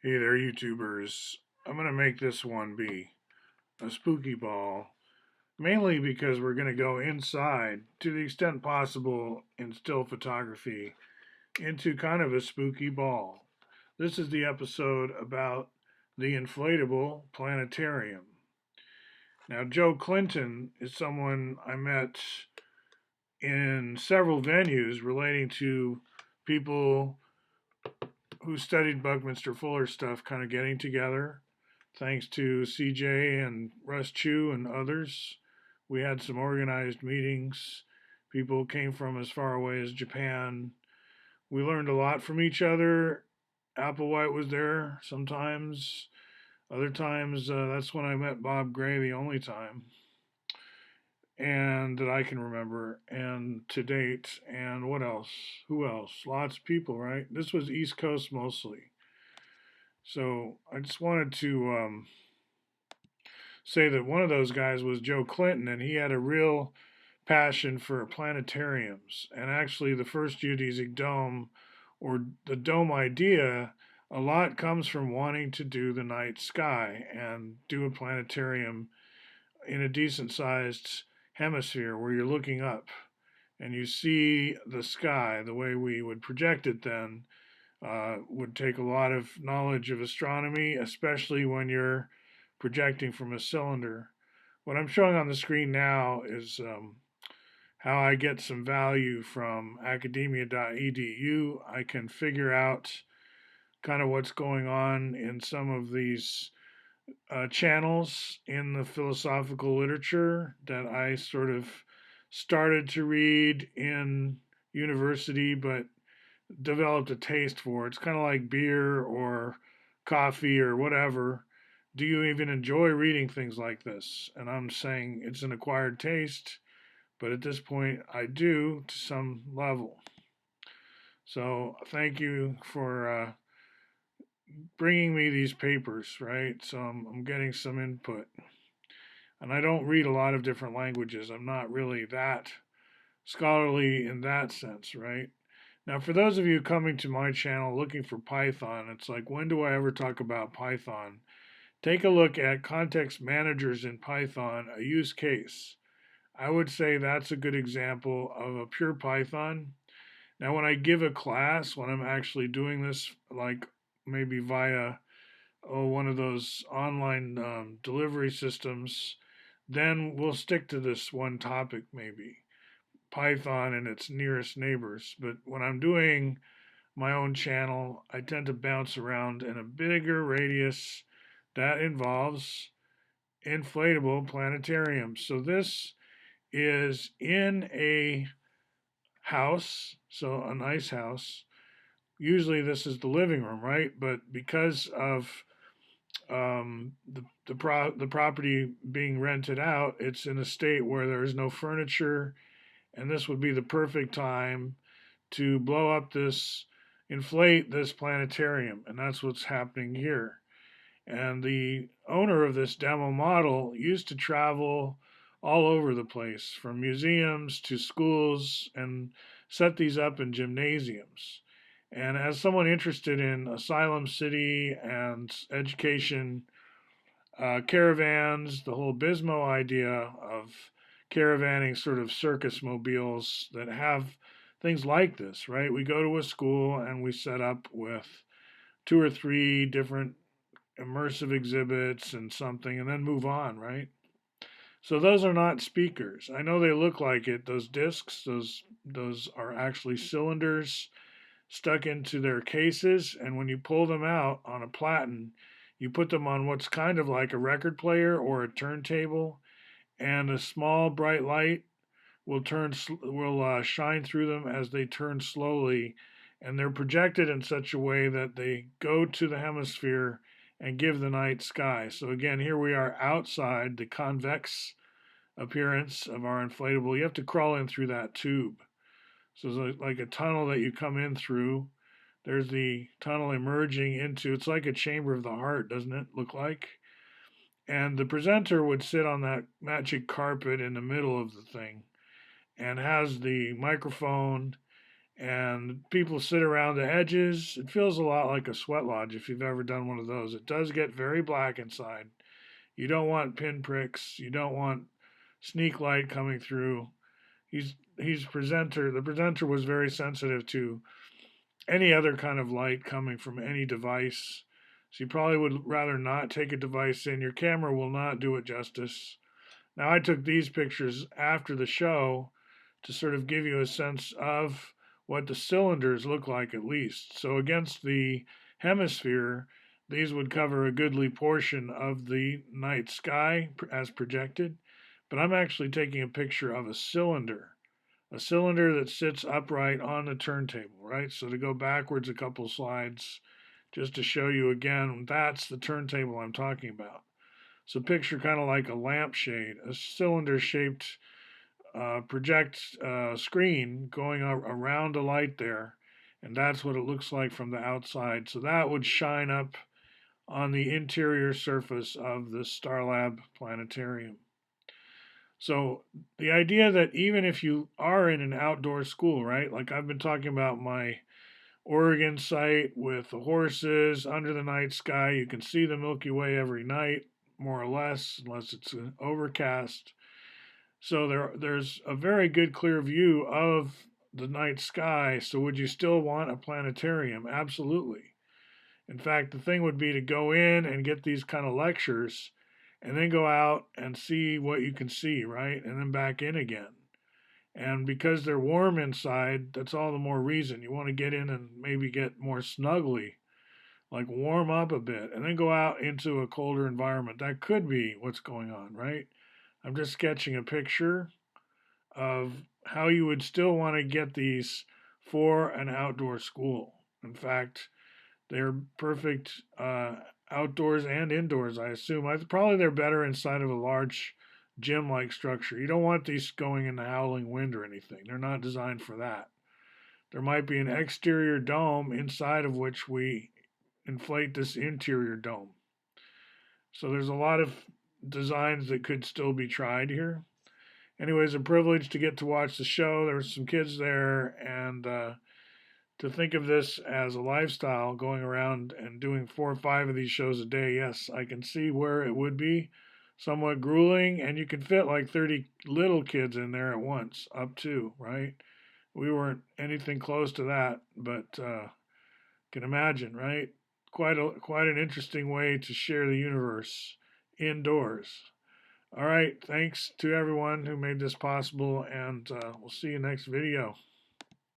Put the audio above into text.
Hey there, YouTubers. I'm going to make this one be a spooky ball, mainly because we're going to go inside, to the extent possible in still photography, into kind of a spooky ball. This is the episode about the Inflatable Planetarium. Now, Joe Clinton is someone I met in several venues relating to people who studied Buckminster Fuller stuff kind of getting together. Thanks to CJ and Russ Chu and others, we had some organized meetings. People came from as far away as Japan. We learned a lot from each other. Applewhite was there sometimes. Other times, that's when I met Bob Gray the only time, and that I can remember, and to date. And what else? Who else? Lots of people, right? This was East Coast mostly. So I just wanted to say that one of those guys was Joe Clinton, and he had a real passion for planetariums. And actually, the first geodesic dome, or the dome idea, a lot comes from wanting to do the night sky and do a planetarium in a decent sized hemisphere where you're looking up and you see the sky the way we would project it then. Would take a lot of knowledge of astronomy, especially when you're projecting from a cylinder. What I'm showing on the screen now is how I get some value from academia.edu. I can figure out kind of what's going on in some of these channels in the philosophical literature that I sort of started to read in university, but developed a taste for. It's kind of like beer or coffee or whatever. Do you even enjoy reading things like this? And I'm saying it's an acquired taste, but at this point I do to some level. So thank you for bringing me these papers, right? So I'm getting some input. And I don't read a lot of different languages. I'm not really that scholarly in that sense, right? Now, for those of you coming to my channel looking for Python, it's like, when do I ever talk about Python? Take a look at context managers in Python, a use case. I would say that's a good example of a pure Python. Now, when I give a class, when I'm actually doing this, like maybe via one of those online delivery systems, then we'll stick to this one topic maybe. Python and its nearest neighbors. But when I'm doing my own channel, I tend to bounce around in a bigger radius that involves inflatable planetariums. So this is in a house, so a nice house. Usually this is the living room, right? But because of the property being rented out, it's in a state where there is no furniture, and this would be the perfect time to blow up this, inflate this planetarium, and that's what's happening here. And the owner of this demo model used to travel all over the place, from museums to schools, and set these up in gymnasiums. And as someone interested in Asylum City and education, caravans, the whole Bismo idea of caravanning sort of circus mobiles that have things like this, right? We go to a school and we set up with two or three different immersive exhibits and something and then move on, right? So those are not speakers. I know they look like it. Those discs, those are actually cylinders stuck into their cases, and when you pull them out on a platen, you put them on what's kind of like a record player or a turntable, and a small bright light will shine through them as they turn slowly, and they're projected in such a way that they go to the hemisphere and give the night sky. So again, here we are outside the convex appearance of our inflatable. You have to crawl in through that tube. So it's like a tunnel that you come in through. There's the tunnel emerging into, it's like a chamber of the heart, doesn't it look like? And the presenter would sit on that magic carpet in the middle of the thing and has the microphone and people sit around the edges. It feels a lot like a sweat lodge if you've ever done one of those. It does get very black inside. You don't want pinpricks. You don't want sneak light coming through. He's presenter. The presenter was very sensitive to any other kind of light coming from any device. So you probably would rather not take a device in. Your camera will not do it justice. Now, I took these pictures after the show to sort of give you a sense of what the cylinders look like, at least. So, against the hemisphere, these would cover a goodly portion of the night sky as projected. But I'm actually taking a picture of a cylinder that sits upright on the turntable, right? So, to go backwards a couple slides, just to show you again, that's the turntable I'm talking about. So picture kind of like a lampshade, a cylinder-shaped project screen going around a light there, and that's what it looks like from the outside. So that would shine up on the interior surface of the Starlab planetarium. So the idea that even if you are in an outdoor school, right? Like I've been talking about my Oregon site with the horses under the night sky. You can see the Milky Way every night, more or less, unless it's overcast. So there's a very good clear view of the night sky. So would you still want a planetarium? Absolutely. In fact, the thing would be to go in and get these kind of lectures and then go out and see what you can see, right? And then back in again. And because they're warm inside, that's all the more reason. You want to get in and maybe get more snuggly, like warm up a bit, and then go out into a colder environment. That could be what's going on, right? I'm just sketching a picture of how you would still want to get these for an outdoor school. In fact, they're perfect outdoors and indoors, I assume. Probably they're better inside of a large gym like structure. You don't want these going in the howling wind or anything. They're not designed for that. There might be an exterior dome inside of which we inflate this interior dome. So there's a lot of designs that could still be tried here. Anyways, a privilege to get to watch the show. There were some kids there, and to think of this as a lifestyle, going around and doing 4 or 5 of these shows a day, yes, I can see where it would be somewhat grueling, and you can fit like 30 little kids in there at once, up to, right? We weren't anything close to that, but can imagine, right? Quite an interesting way to share the universe indoors. All right, thanks to everyone who made this possible, and we'll see you next video.